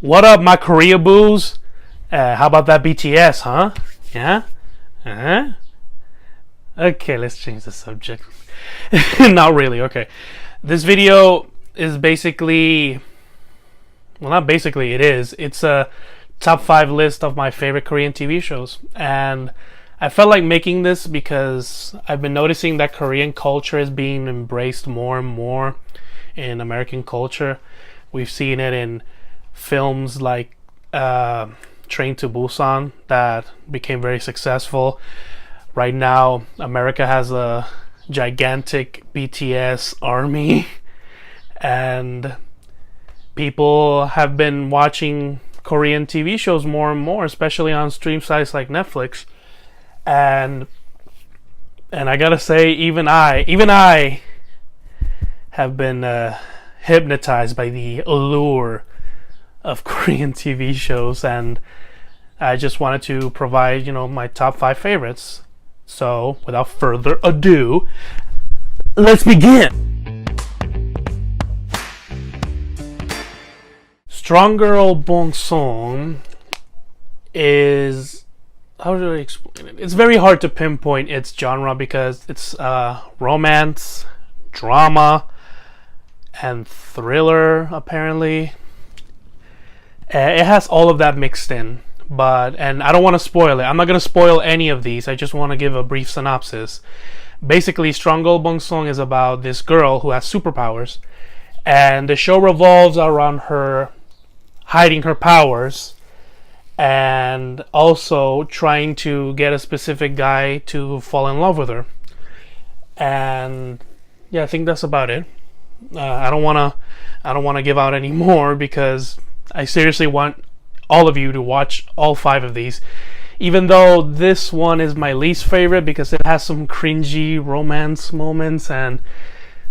What up, my Korea boos? How about that BTS, huh? Yeah? Uh-huh. Okay, let's change the subject. Not really, okay. This video is basically, well, not basically, it is. It's a top 5 list of my favorite Korean TV shows. And I felt like making this because I've been noticing that Korean culture is being embraced more and more in American culture. We've seen it in films like Train to Busan that became very successful. Right now, America has a gigantic BTS army, and people have been watching Korean TV shows more and more, especially on stream sites like Netflix. And I gotta say, even I have been hypnotized by the allure of Korean TV shows, and I just wanted to provide, my top 5 favorites. So, without further ado, let's begin. Strong Girl Bong is, how do I explain it? It's very hard to pinpoint its genre because it's romance, drama, and thriller, apparently. It has all of that mixed in, and I don't want to spoil it. I'm not going to spoil any of these. I just want to give a brief synopsis. Basically, Strong Girl Bong is about this girl who has superpowers, and the show revolves around her hiding her powers and also trying to get a specific guy to fall in love with her. And yeah, I think that's about it. I don't want to give out any more because I seriously want all of you to watch all 5 of these, even though this one is my least favorite because it has some cringy romance moments, and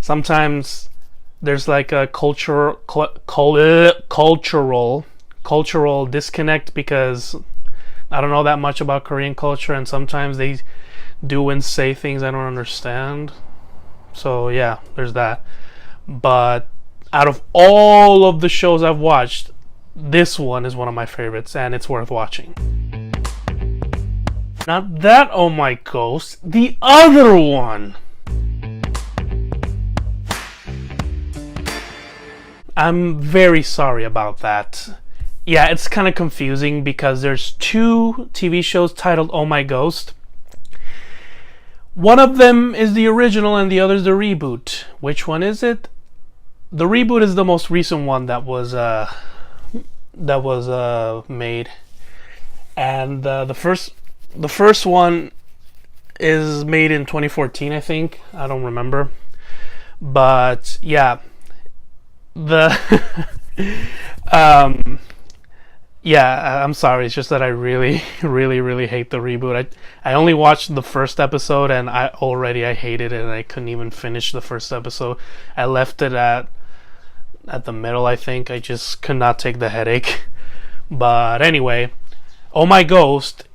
sometimes there's like a cultural disconnect because I don't know that much about Korean culture, and sometimes they do and say things I don't understand. So yeah, there's that. But out of all of the shows I've watched, this one is one of my favorites, and it's worth watching. Not that Oh My Ghost, the other one. I'm very sorry about that. Yeah, it's kind of confusing because there's 2 TV shows titled Oh My Ghost. One of them is the original and the other is the reboot. Which one is it? The reboot is the most recent one that was made, and the first one is made in 2014, I think. I don't remember, but yeah, the yeah, I'm sorry. It's just that I really, really, really hate the reboot. I only watched the first episode, and I hated it, and I couldn't even finish the first episode. I left it at the middle, I think. I just could not take the headache. But anyway, Oh My Ghost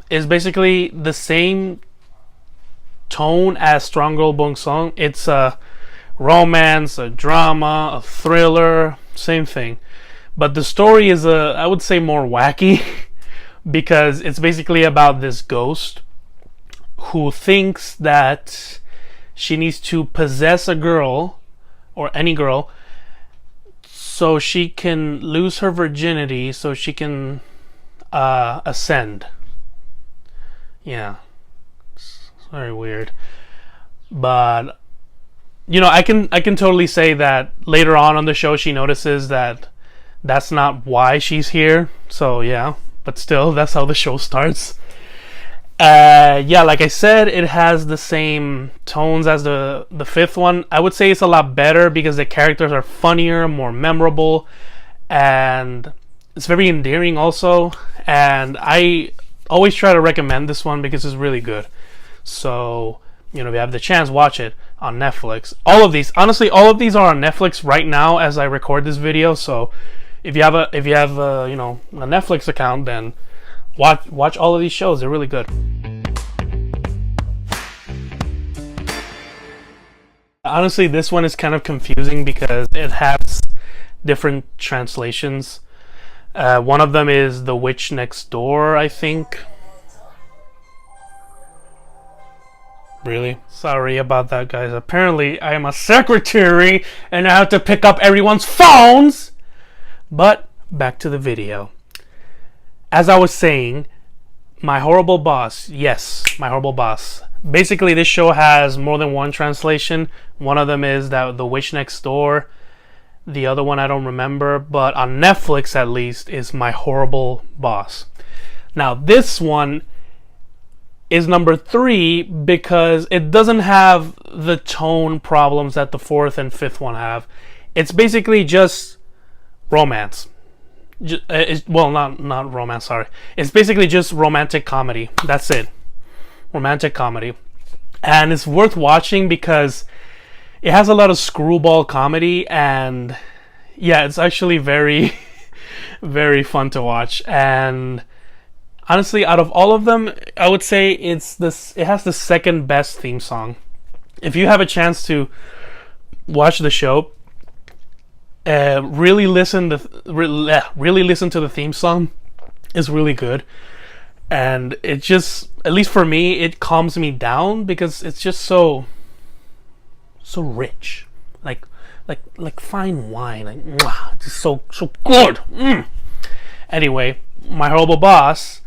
is basically the same tone as Strong Girl Bong Song. It's a romance, a drama, a thriller, same thing. But the story is I would say more wacky because it's basically about this ghost who thinks that she needs to possess a girl or any girl so she can lose her virginity, so she can ascend. Yeah, it's very weird. But I can totally say that later on the show she notices that that's not why she's here. So yeah, but still, that's how the show starts. Yeah, like I said, it has the same tones as the 5th one. I would say it's a lot better because the characters are funnier, more memorable, and it's very endearing also. And I always try to recommend this one because it's really good. So, if you have the chance, watch it on Netflix. All of these are on Netflix right now as I record this video. So, if you have a Netflix account, then watch all of these shows. They're really good. Honestly, this one is kind of confusing because it has different translations. One of them is The Witch Next Door, I think. Really? Sorry about that, guys. Apparently, I am a secretary and I have to pick up everyone's phones! But, back to the video. As I was saying, My Horrible Boss. Yes, My Horrible Boss. Basically, this show has more than one translation. One of them is The Witch Next Door. The other one I don't remember, but on Netflix at least is My Horrible Boss. Now this one is number 3 because it doesn't have the tone problems that the 4th and 5th one have. It's basically just romance. Well, not romance, sorry. It's basically just romantic comedy. That's it. Romantic comedy. And it's worth watching because it has a lot of screwball comedy, and yeah, it's actually very, very fun to watch. And honestly, out of all of them, I would say it has the second best theme song. If you have a chance to watch the show, really listen to the theme song. It's really good, and it just, at least for me, it calms me down because it's just so rich, like fine wine, like mwah, just so good. Anyway, My Horrible Boss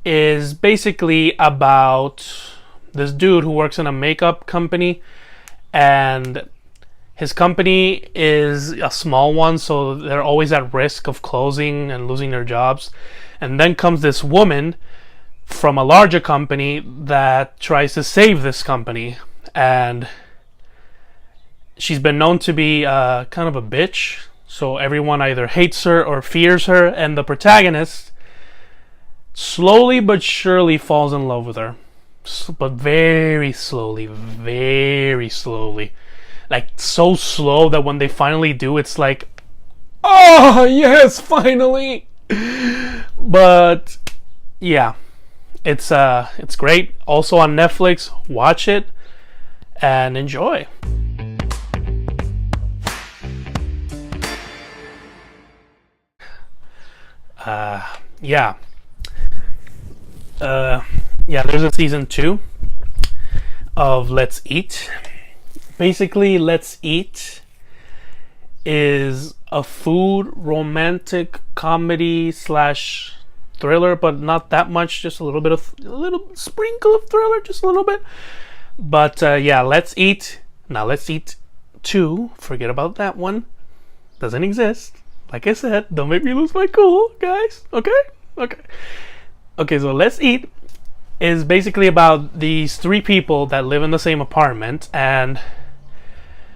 is basically about this dude who works in a makeup company, and his company is a small one, so they're always at risk of closing and losing their jobs. And then comes this woman from a larger company that tries to save this company, and she's been known to be kind of a bitch, so everyone either hates her or fears her, and the protagonist slowly but surely falls in love with her, but very slowly, like so slow that when they finally do, it's like, oh yes, finally. But yeah, it's great. Also on Netflix. Watch it and enjoy. There's a season 2 of Let's Eat. Basically, Let's Eat is a food romantic comedy / thriller, but not that much, just a little sprinkle of thriller, just a little bit. But Let's Eat. Now Let's Eat 2, forget about that one. Doesn't exist. Like I said, don't make me lose my cool, guys. Okay, so Let's Eat is basically about these 3 people that live in the same apartment, and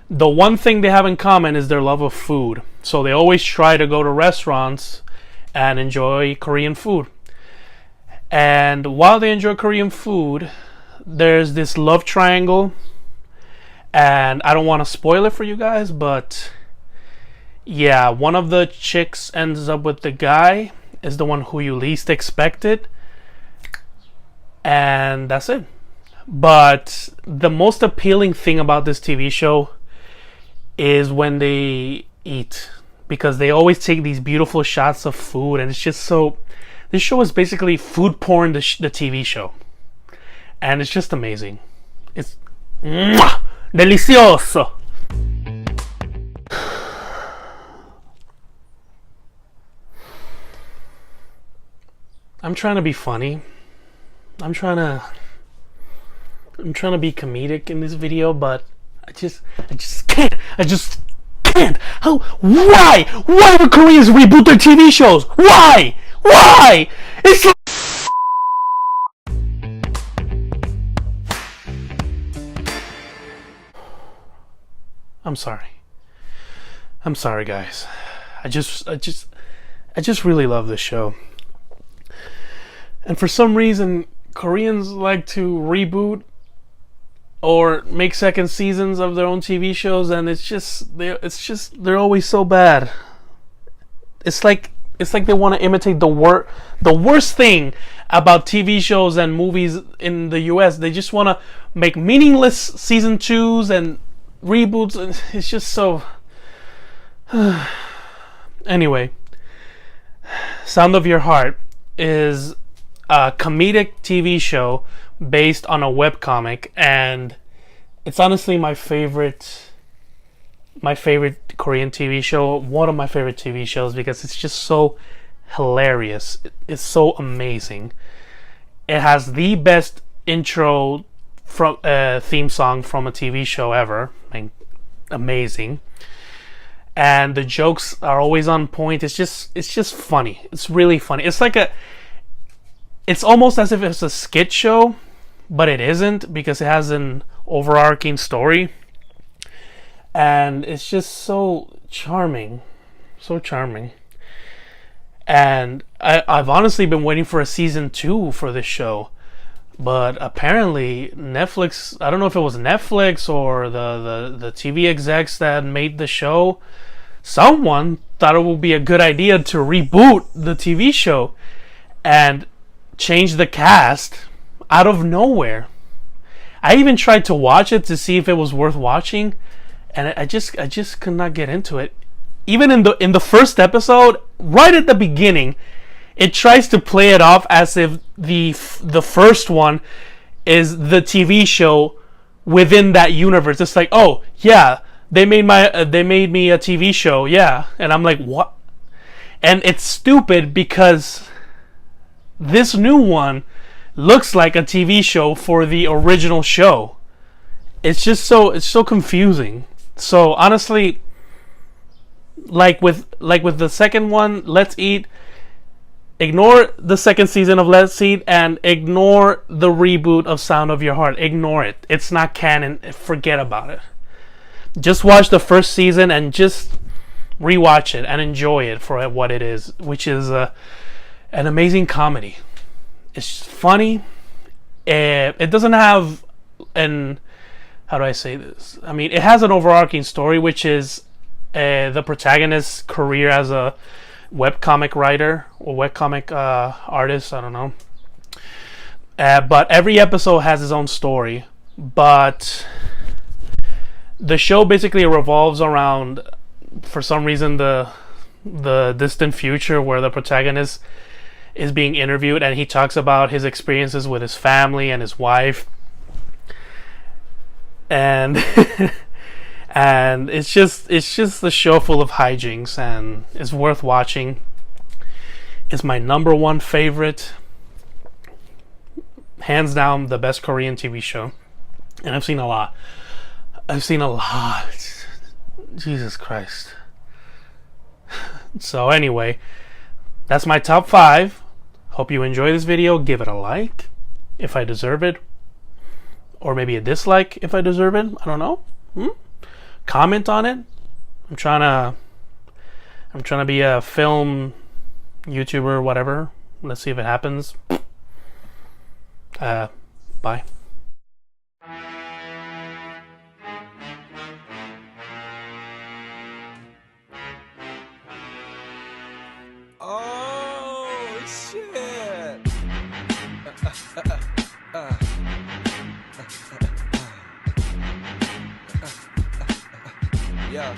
the one thing they have in common is their love of food. So they always try to go to restaurants and enjoy Korean food. And while they enjoy Korean food, there's this love triangle, and I don't want to spoil it for you guys, but yeah, one of the chicks ends up with the guy, is the one who you least expected, and that's it. But the most appealing thing about this TV show is when they eat, because they always take these beautiful shots of food, and it's just so, this show is basically food porn, the TV show, and it's just amazing. It's delicioso. I'm trying to be funny. I'm trying to be comedic in this video, but I just can't. I just can't. How? Why? Why do Koreans reboot their TV shows? Why? It's like, I'm sorry, guys. I just really love this show. And for some reason, Koreans like to reboot or make second seasons of their own TV shows, and they're always so bad. It's like they want to imitate the worst thing about TV shows and movies in the US. They just want to make meaningless season 2s and reboots, and it's just so. Anyway, Sound of Your Heart is a comedic TV show based on a webcomic, and it's honestly my favorite Korean TV show, one of my favorite TV shows, because it's just so hilarious. It's so amazing. It has the best intro from theme song from a TV show ever. I mean, amazing. And the jokes are always on point. It's just funny. It's really funny. It's almost as if it's a skit show, but it isn't, because it has an overarching story. And it's just so charming. So charming. And I've honestly been waiting for a season 2 for this show. But apparently Netflix, I don't know if it was Netflix or the TV execs that made the show, someone thought it would be a good idea to reboot the TV show and change the cast out of nowhere. I even tried to watch it to see if it was worth watching, and I just could not get into it. Even in the first episode, right at the beginning, it tries to play it off as if the first one is the TV show within that universe. It's like, oh yeah, they made me a TV show, yeah, and I'm like, what? And it's stupid because this new one looks like a TV show for the original show. It's so confusing. So honestly, like with the second one, Let's Eat, ignore the second season of Let's Eat and ignore the reboot of Sound of Your Heart. Ignore it. It's not canon. Forget about it. Just watch the first season and just rewatch it and enjoy it for what it is, which is an amazing comedy. It's funny. It doesn't have how do I say this? I mean, it has an overarching story, which is the protagonist's career as a webcomic writer or webcomic artist. I don't know. But every episode has its own story. But the show basically revolves around, for some reason, the distant future where the protagonist is being interviewed, and he talks about his experiences with his family and his wife, and and it's just a show full of hijinks, and it's worth watching. It's my number one favorite, hands down, the best Korean TV show, and I've seen a lot. Jesus Christ. So anyway, that's my top 5. Hope you enjoy this video. Give it a like if I deserve it, or maybe a dislike if I deserve it. I don't know. Comment on it. I'm trying to be a film YouTuber, whatever. Let's see if it happens. Bye. Oh shit! Yeah.